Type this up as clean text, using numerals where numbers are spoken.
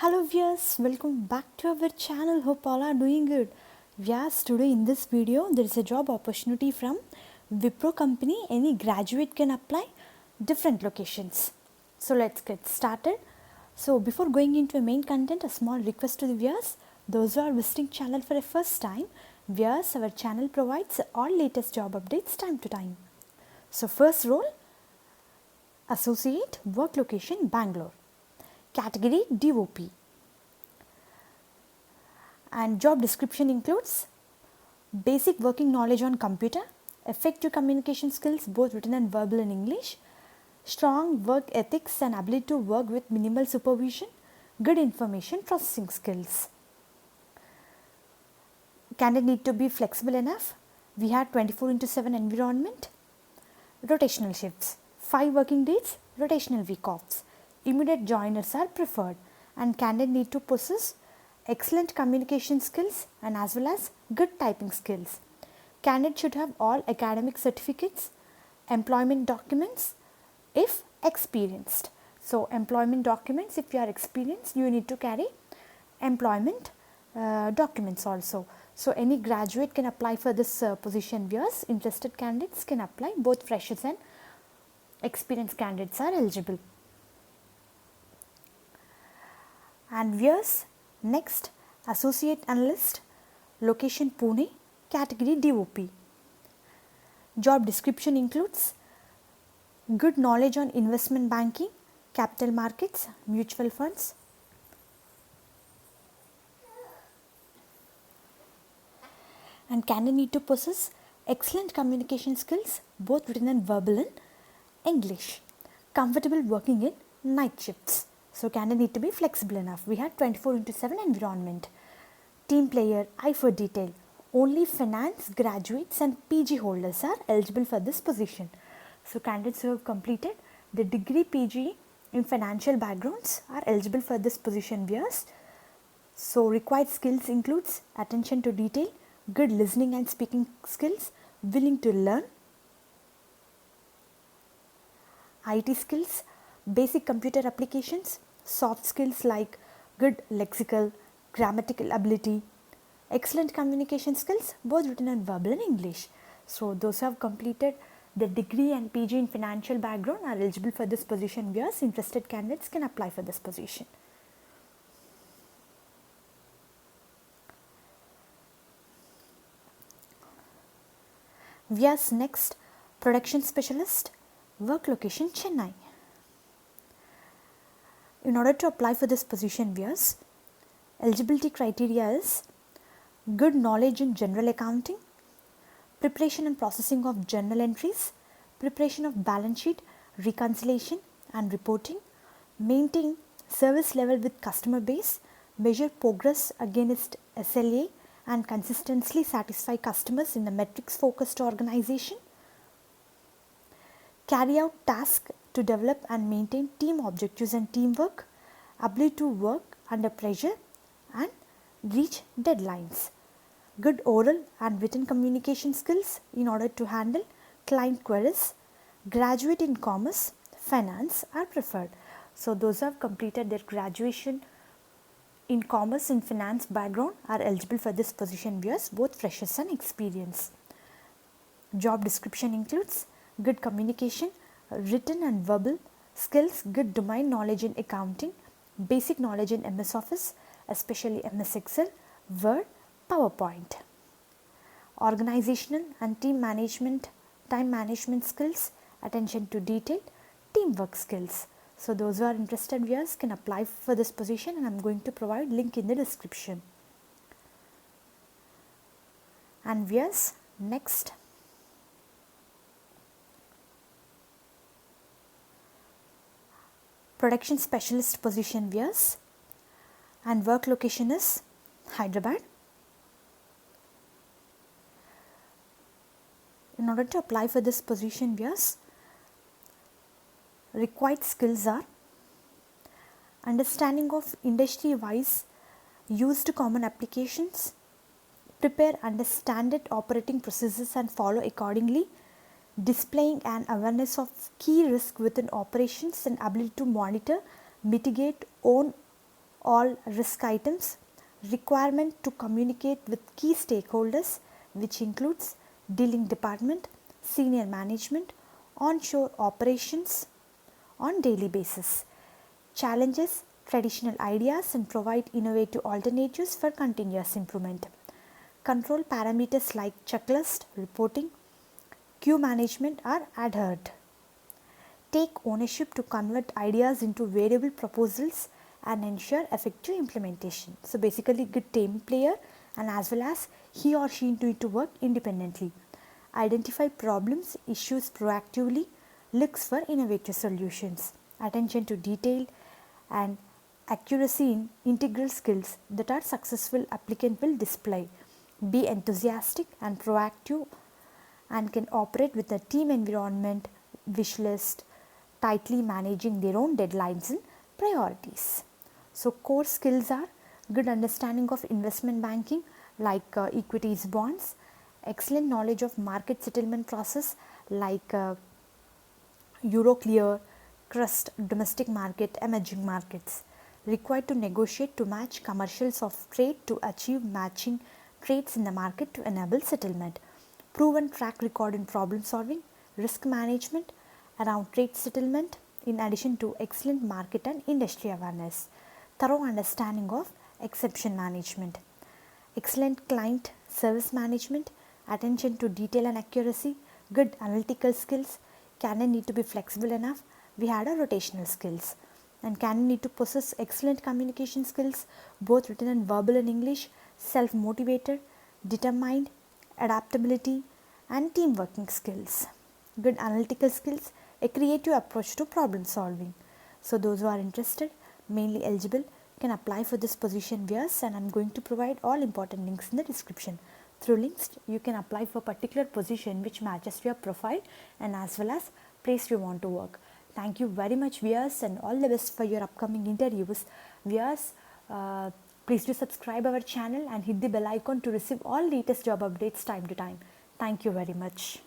Hello viewers, welcome back to our channel. Hope all are doing good. Yes, today in this video there is a job opportunity from Wipro company. Any graduate can apply, different locations. So let's get started. So before going into a main content, a small request to the viewers. Those who are visiting channel for the first time, viewers, our channel provides all latest job updates time to time. So first role, associate, work location Bangalore. Category DOP. And job description includes basic working knowledge on computer, effective communication skills both written and verbal in English, strong work ethics and ability to work with minimal supervision, good information processing skills. Candidate need to be flexible enough. We had 24/7 environment, rotational shifts, 5 working days, rotational week offs. Immediate joiners are preferred and candidate need to possess excellent communication skills and as well as good typing skills. Candidate should have all academic certificates, employment documents if experienced. So employment documents, if you are experienced, you need to carry employment documents also. So any graduate can apply for this position. Viewers, interested candidates can apply. Both freshers and experienced candidates are eligible. And viewers, next, associate analyst, location Pune, category DOP. Job description includes good knowledge on investment banking, capital markets, mutual funds. And candidate need to possess excellent communication skills, both written and verbal in English. Comfortable working in night shifts. So candidate need to be flexible enough. We had 24/7 environment. Team player, eye for detail. Only finance graduates and PG holders are eligible for this position. So candidates who have completed the degree PG in financial backgrounds are eligible for this position. Viewers. So required skills includes attention to detail, good listening and speaking skills, willing to learn, IT skills, basic computer applications, soft skills like good lexical, grammatical ability, excellent communication skills, both written and verbal in English. So those who have completed the degree and PG in financial background are eligible for this position. Viewers, interested candidates can apply for this position. Viewers, next, production specialist, work location Chennai. In order to apply for this position, viewers, eligibility criteria is good knowledge in general accounting, preparation and processing of journal entries, preparation of balance sheet, reconciliation and reporting, maintain service level with customer base, measure progress against SLA and consistently satisfy customers in a metrics focused organization, carry out tasks to develop and maintain team objectives and teamwork, ability to work under pressure and reach deadlines, good oral and written communication skills in order to handle client queries, graduate in commerce, finance are preferred. So those who have completed their graduation in commerce and finance background are eligible for this position. Viewers, both freshers and experienced. Job description includes good communication, written and verbal skills, good domain knowledge in accounting, basic knowledge in MS Office, especially MS Excel, Word, PowerPoint. Organizational and team management, time management skills, attention to detail, teamwork skills. So those who are interested viewers can apply for this position and I am going to provide link in the description. And viewers, next, production specialist position viewers, and work location is Hyderabad. In order to apply for this position viewers, required skills are understanding of industry wise used common applications, prepare understand it operating processes and follow accordingly, displaying an awareness of key risk within operations and ability to monitor, mitigate, own all risk items, requirement to communicate with key stakeholders, which includes dealing department, senior management, onshore operations on daily basis, challenges traditional ideas and provide innovative alternatives for continuous improvement. Control parameters like checklist, reporting, queue management are adhered. Take ownership to convert ideas into variable proposals and ensure effective implementation. So basically good team player, and as well as he or she need to work independently. Identify problems, issues proactively, looks for innovative solutions. Attention to detail and accuracy in integral skills that our successful applicant will display. Be enthusiastic and proactive and can operate with a team environment, wish list, tightly managing their own deadlines and priorities. So core skills are good understanding of investment banking like equities, bonds, excellent knowledge of market settlement process like Euroclear, Crust, domestic market, emerging markets, required to negotiate to match commercials of trade to achieve matching trades in the market to enable settlement, proven track record in problem solving, risk management around trade settlement, in addition to excellent market and industry awareness, thorough understanding of exception management, excellent client service management, attention to detail and accuracy, good analytical skills, candidate need to be flexible enough, we had a rotational skills, and candidate need to possess excellent communication skills, both written and verbal in English, self-motivated, determined, adaptability and team working skills, good analytical skills, a creative approach to problem solving. So those who are interested, mainly eligible, can apply for this position viewers, and I am going to provide all important links in the description. Through links you can apply for particular position which matches your profile and as well as place you want to work. Thank you very much viewers, and all the best for your upcoming interviews. Viewers, please do subscribe our channel and hit the bell icon to receive all latest job updates time to time. Thank you very much.